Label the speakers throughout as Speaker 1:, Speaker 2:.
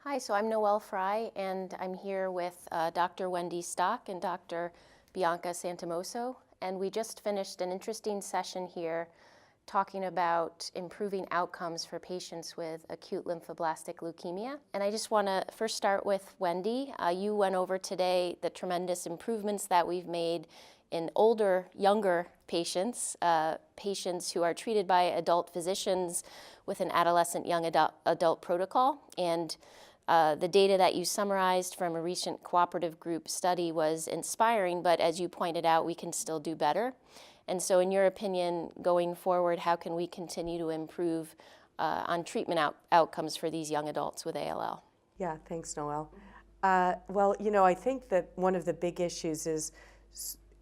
Speaker 1: Hi, so I'm Noelle Frey, and I'm here with Dr. Wendy Stock and Dr. Bianca Santomasso, and we just finished an interesting session here talking about improving outcomes for patients with acute lymphoblastic leukemia. And I just want to first start with Wendy. You went over today the tremendous improvements that we've made in older, younger patients, patients who are treated by adult physicians with an adolescent young adult protocol. And the data that you summarized from a recent cooperative group study was inspiring, but as you pointed out, we can still do better. And so in your opinion, going forward, how can we continue to improve on treatment outcomes for these young adults with ALL?
Speaker 2: Yeah, thanks, Noelle. Well, I think that one of the big issues is,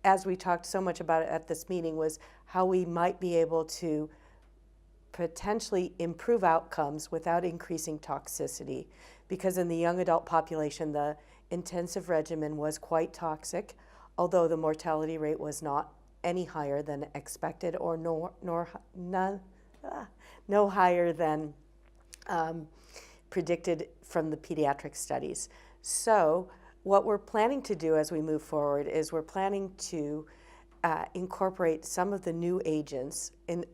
Speaker 2: as we talked so much about it at this meeting, was how we might be able to potentially improve outcomes without increasing toxicity. Because in the young adult population, the intensive regimen was quite toxic, although the mortality rate was not any higher than expected or no higher than predicted from the pediatric studies. So what we're planning to do as we move forward is we're planning to incorporate some of the new agents in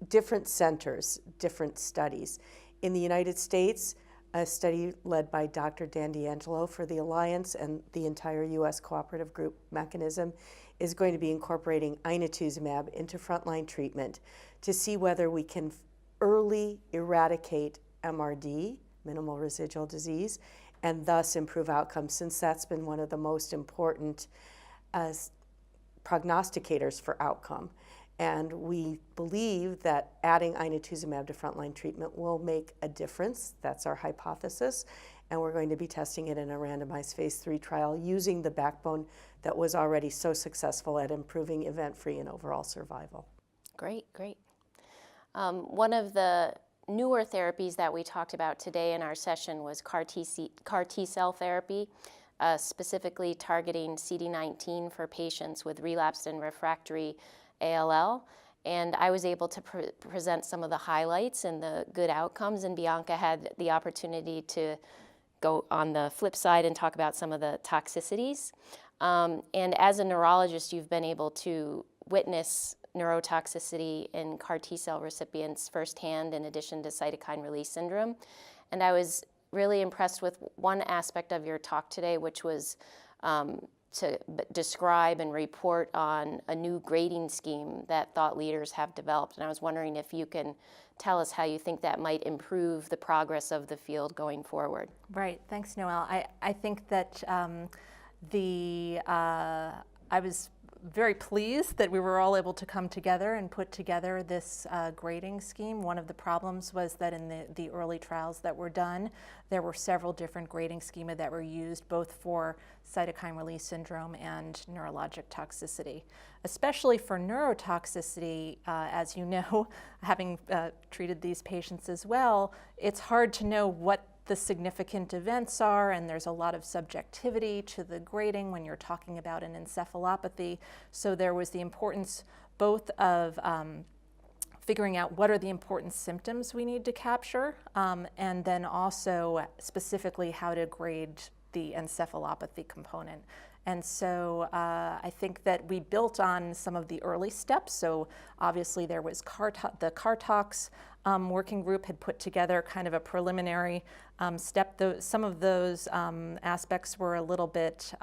Speaker 2: different centers, different studies. In the United States, a study led by Dr. Dan D'Angelo for the Alliance and the entire U.S. cooperative group mechanism is going to be incorporating inotuzumab into frontline treatment to see whether we can early eradicate MRD, minimal residual disease, and thus improve outcomes, since that's been one of the most important prognosticators for outcome. And we believe that adding inotuzumab to frontline treatment will make a difference. That's our hypothesis. And we're going to be testing it in a randomized phase 3 trial using the backbone that was already so successful at improving event-free and overall survival.
Speaker 1: Great, great. One of the newer therapies that we talked about today in our session was CAR T-cell therapy, specifically targeting CD19 for patients with relapsed and refractory ALL, and I was able to present some of the highlights and the good outcomes, and Bianca had the opportunity to go on the flip side and talk about some of the toxicities. And as a neurologist, you've been able to witness neurotoxicity in CAR T-cell recipients firsthand, in addition to cytokine release syndrome. And I was really impressed with one aspect of your talk today, which was to describe and report on a new grading scheme that thought leaders have developed. And I was wondering if you can tell us how you think that might improve the progress of the field going forward.
Speaker 3: Right, thanks, Noelle. I think that I was very pleased that we were all able to come together and put together this grading scheme. One of the problems was that in the early trials that were done, there were several different grading schema that were used both for cytokine release syndrome and neurologic toxicity. Especially for neurotoxicity, as you know, having treated these patients as well, it's hard to know what the significant events are, and there's a lot of subjectivity to the grading when you're talking about an encephalopathy. So there was the importance both of figuring out what are the important symptoms we need to capture, and then also specifically how to grade the encephalopathy component. And so I think that we built on some of the early steps. So obviously there was the CAR-Tox working group had put together kind of a preliminary step. Some of those aspects were a little bit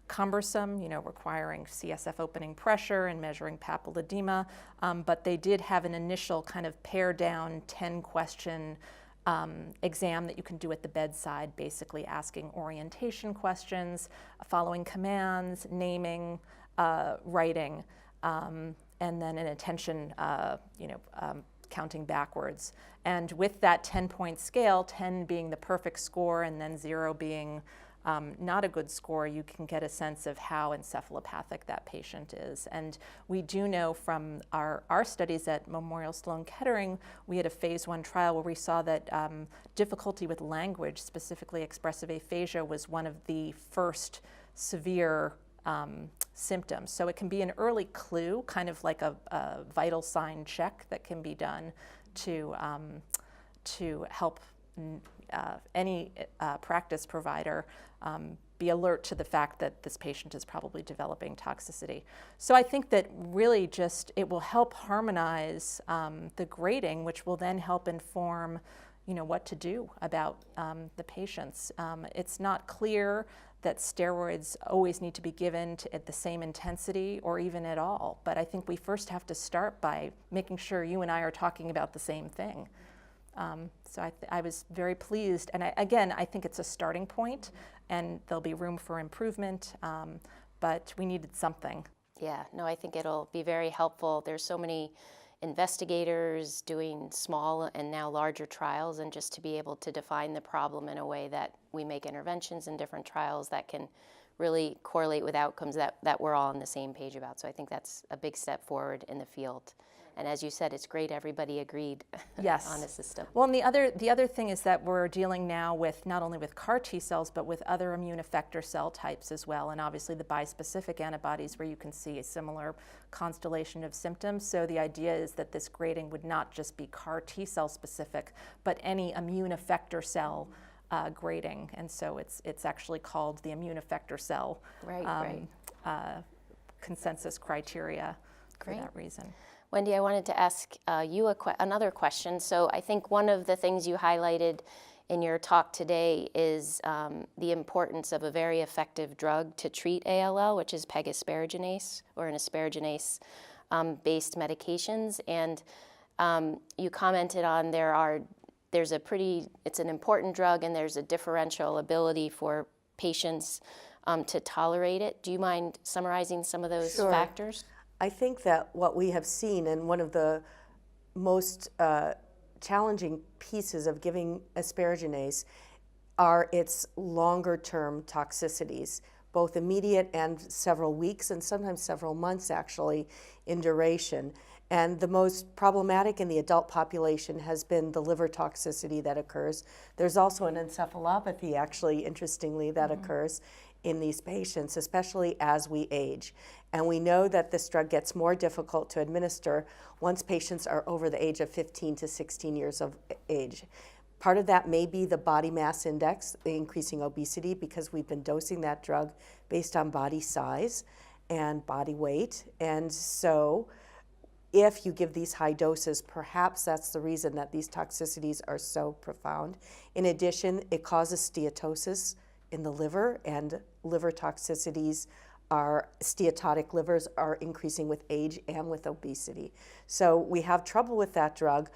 Speaker 3: cumbersome, requiring CSF opening pressure and measuring papilledema, but they did have an initial kind of pare down 10-question exam that you can do at the bedside, basically asking orientation questions, following commands, naming, writing, and then an attention, counting backwards. And with that 10-point scale, 10 being the perfect score and then 0 being not a good score, you can get a sense of how encephalopathic that patient is. And we do know from our studies at Memorial Sloan Kettering, we had a phase 1 trial where we saw that difficulty with language, specifically expressive aphasia, was one of the first severe symptoms. So it can be an early clue, kind of like a vital sign check that can be done to help any practice provider be alert to the fact that this patient is probably developing toxicity. So I think that really just it will help harmonize the grading, which will then help inform what to do about the patients. It's not clear that steroids always need to be given at the same intensity or even at all, but I think we first have to start by making sure you and I are talking about the same thing. So I was very pleased, and I think it's a starting point, and there'll be room for improvement, but we needed something.
Speaker 1: Yeah, no, I think it'll be very helpful. There's so many investigators doing small and now larger trials, and just to be able to define the problem in a way that we make interventions in different trials that can really correlate with outcomes that we're all on the same page about. So I think that's a big step forward in the field. And as you said, it's great everybody agreed
Speaker 3: Yes.
Speaker 1: on the system.
Speaker 3: Well, and the other thing is that we're dealing now with not only with CAR T cells, but with other immune effector cell types as well, and obviously the bispecific antibodies where you can see a similar constellation of symptoms. So the idea is that this grading would not just be CAR T cell specific, but any immune effector cell grading, and so it's actually called the immune effector cell consensus criteria for that reason.
Speaker 1: Wendy, I wanted to ask you another question. So I think one of the things you highlighted in your talk today is the importance of a very effective drug to treat ALL, which is pegasparaginase, or an asparaginase-based medications. And you commented on it's an important drug, and there's a differential ability for patients to tolerate it. Do you mind summarizing some of those factors?
Speaker 2: I think that what we have seen, and one of the most challenging pieces of giving asparaginase are its longer-term toxicities, both immediate and several weeks, and sometimes several months actually in duration. And the most problematic in the adult population has been the liver toxicity that occurs. There's also an encephalopathy, actually, interestingly, that occurs in these patients, especially as we age. And we know that this drug gets more difficult to administer once patients are over the age of 15 to 16 years of age. Part of that may be the body mass index, the increasing obesity, because we've been dosing that drug based on body size and body weight. And so if you give these high doses, perhaps that's the reason that these toxicities are so profound. In addition, it causes steatosis in the liver, and liver toxicities steatotic livers are increasing with age and with obesity. So we have trouble with that drug.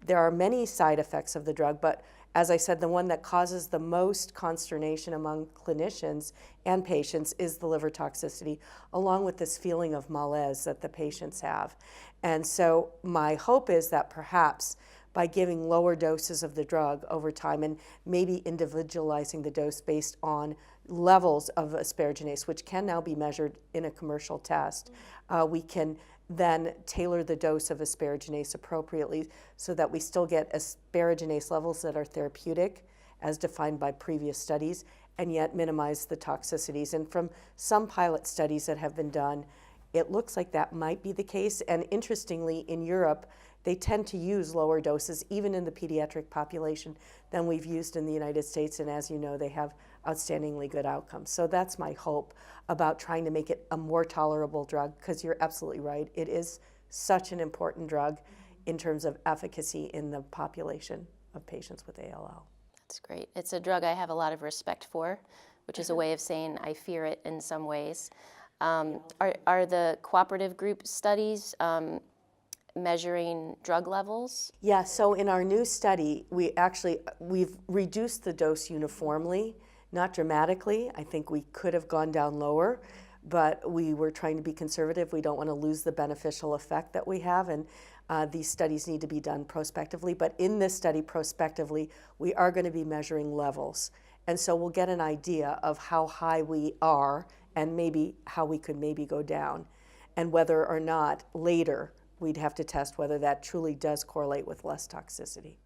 Speaker 2: There are many side effects of the drug, but as I said, the one that causes the most consternation among clinicians and patients is the liver toxicity, along with this feeling of malaise that the patients have. And so my hope is that perhaps by giving lower doses of the drug over time, and maybe individualizing the dose based on levels of asparaginase, which can now be measured in a commercial test, we can then tailor the dose of asparaginase appropriately so that we still get asparaginase levels that are therapeutic, as defined by previous studies, and yet minimize the toxicities. And from some pilot studies that have been done, it looks like that might be the case. And interestingly, in Europe, they tend to use lower doses, even in the pediatric population, than we've used in the United States. And as you know, they have outstandingly good outcomes. So that's my hope about trying to make it a more tolerable drug, because you're absolutely right. It is such an important drug in terms of efficacy in the population of patients with ALL.
Speaker 1: That's great. It's a drug I have a lot of respect for, which is a way of saying I fear it in some ways. Are the cooperative group studies measuring drug levels?
Speaker 2: Yeah, so in our new study, we've reduced the dose uniformly, not dramatically. I think we could have gone down lower, but we were trying to be conservative. We don't want to lose the beneficial effect that we have, and these studies need to be done prospectively. But in this study, prospectively, we are going to be measuring levels. And so we'll get an idea of how high we are and maybe how we could maybe go down, and whether or not later we'd have to test whether that truly does correlate with less toxicity.